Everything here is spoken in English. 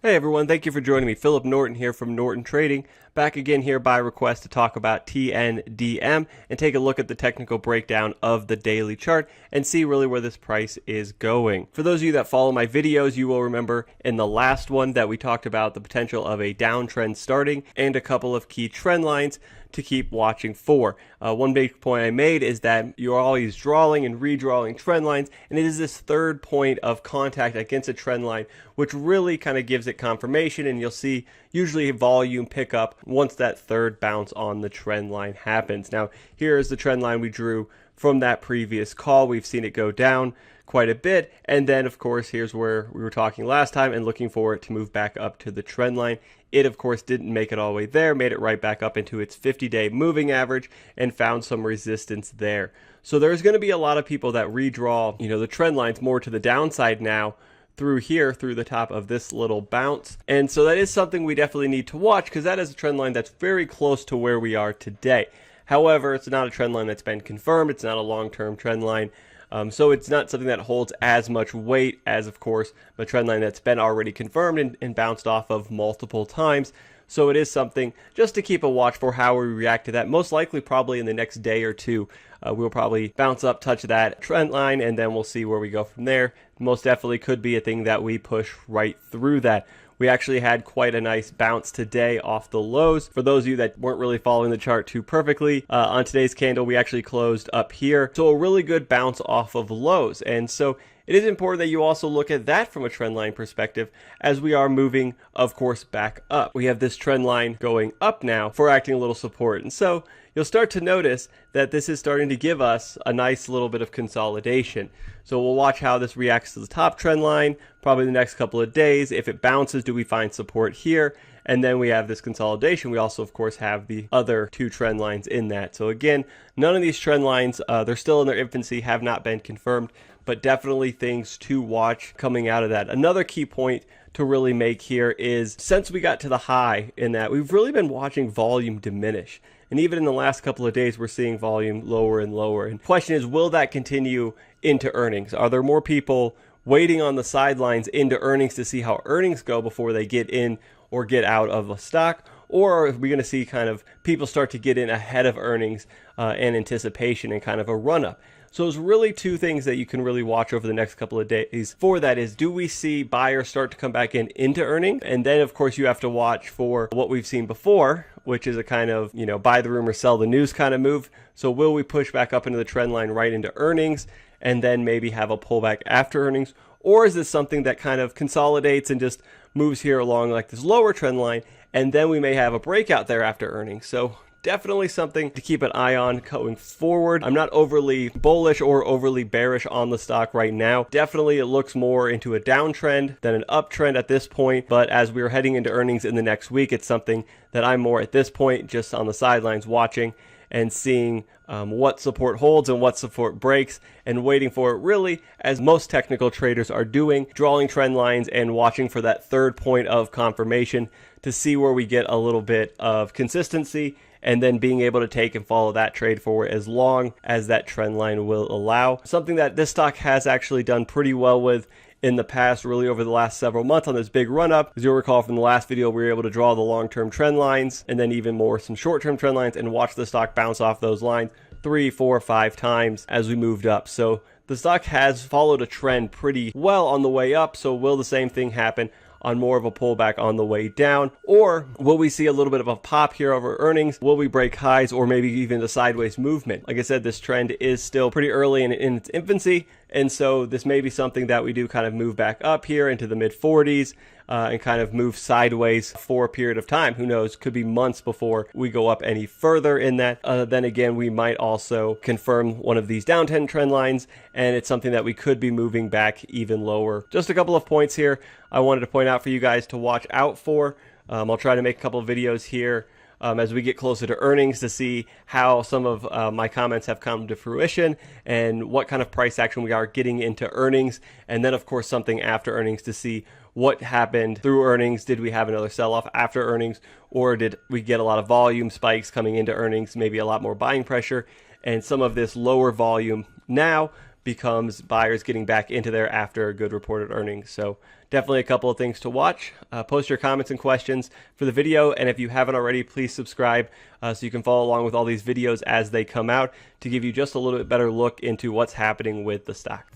Hey everyone, thank you for joining me. Philip Norton here from Norton Trading, back again here by request to talk about TNDM and take a look at the technical breakdown of the daily chart and see really where this price is going. For those of you that follow my videos, you will remember in the last one that we talked about the potential of a downtrend starting and a couple of key trend lines to keep watching for. One big point I made is that you're always drawing and redrawing trend lines, and it is this third point of contact against a trend line which really kind of gives it confirmation, and you'll see usually a volume pickup once that third bounce on the trend line happens. Now here is the trend line we drew from that previous call. We've seen it go down quite a bit, and then of course here's where we were talking last time and looking for it to move back up to the trend line. It of course didn't make it all the way there, made it right back up into its 50-day moving average and found some resistance there. So there's going to be a lot of people that redraw, the trend lines more to the downside now through here, through the top of this little bounce. And so that is something we definitely need to watch, because that is a trend line that's very close to where we are today. However, it's not a trend line that's been confirmed. It's not a long-term trend line. So it's not something that holds as much weight as, of course, a trend line that's been already confirmed and bounced off of multiple times. So it is something just to keep a watch for how we react to that. Most likely probably in the next day or two, we'll probably bounce up, touch that trend line, and then we'll see where we go from there. Most definitely could be a thing that we push right through that. We actually had quite a nice bounce today off the lows. For those of you that weren't really following the chart too perfectly, on today's candle, we actually closed up here. So a really good bounce off of lows. And so it is important that you also look at that from a trend line perspective as we are moving, of course, back up. We have this trend line going up now for acting a little support. And so you'll start to notice that this is starting to give us a nice little bit of consolidation. So we'll watch how this reacts to the top trend line probably the next couple of days. If it bounces, do we find support here? And then we have this consolidation. We also, of course, have the other two trend lines in that. So again, none of these trend lines, they're still in their infancy, have not been confirmed, but definitely things to watch coming out of that. Another key point to really make here is, since we got to the high in that, we've really been watching volume diminish. And even in the last couple of days, we're seeing volume lower and lower. And the question is, will that continue into earnings? Are there more people waiting on the sidelines into earnings to see how earnings go before they get in or get out of a stock? Or are we going to see kind of people start to get in ahead of earnings and anticipation and kind of a run-up? So there's really two things that you can really watch over the next couple of days for that is, do we see buyers start to come back into earnings? And then, of course, you have to watch for what we've seen before, which is a kind of, buy the rumor, sell the news kind of move. So will we push back up into the trend line right into earnings and then maybe have a pullback after earnings? Or is this something that kind of consolidates and just moves here along like this lower trend line, and then we may have a breakout there after earnings? So definitely something to keep an eye on going forward. I'm not overly bullish or overly bearish on the stock right now. Definitely it looks more into a downtrend than an uptrend at this point, but as we're heading into earnings in the next week, it's something that I'm more at this point just on the sidelines watching and seeing what support holds and what support breaks, and waiting for it really, as most technical traders are doing, drawing trend lines and watching for that third point of confirmation to see where we get a little bit of consistency, and then being able to take and follow that trade forward as long as that trend line will allow. Something that this stock has actually done pretty well with in the past, really over the last several months on this big run up. As you'll recall from the last video, we were able to draw the long-term trend lines and then even more some short-term trend lines and watch the stock bounce off those lines 3, 4, 5 times as we moved up. So the stock has followed a trend pretty well on the way up. So will the same thing happen on more of a pullback on the way down? Or will we see a little bit of a pop here over earnings? Will we break highs or maybe even a sideways movement? Like I said, this trend is still pretty early in its infancy. And so this may be something that we do kind of move back up here into the mid 40s and kind of move sideways for a period of time. Who knows? Could be months before we go up any further in that. Then again, we might also confirm one of these downtrend trend lines, and it's something that we could be moving back even lower. Just a couple of points here I wanted to point out for you guys to watch out for. I'll try to make a couple of videos here as we get closer to earnings to see how some of my comments have come to fruition and what kind of price action we are getting into earnings. And then, of course, something after earnings to see what happened through earnings. Did we have another sell-off after earnings, or did we get a lot of volume spikes coming into earnings, maybe a lot more buying pressure, and some of this lower volume now becomes buyers getting back into there after good reported earnings. So definitely a couple of things to watch. Post your comments and questions for the video, and if you haven't already, please subscribe so you can follow along with all these videos as they come out to give you just a little bit better look into what's happening with the stock.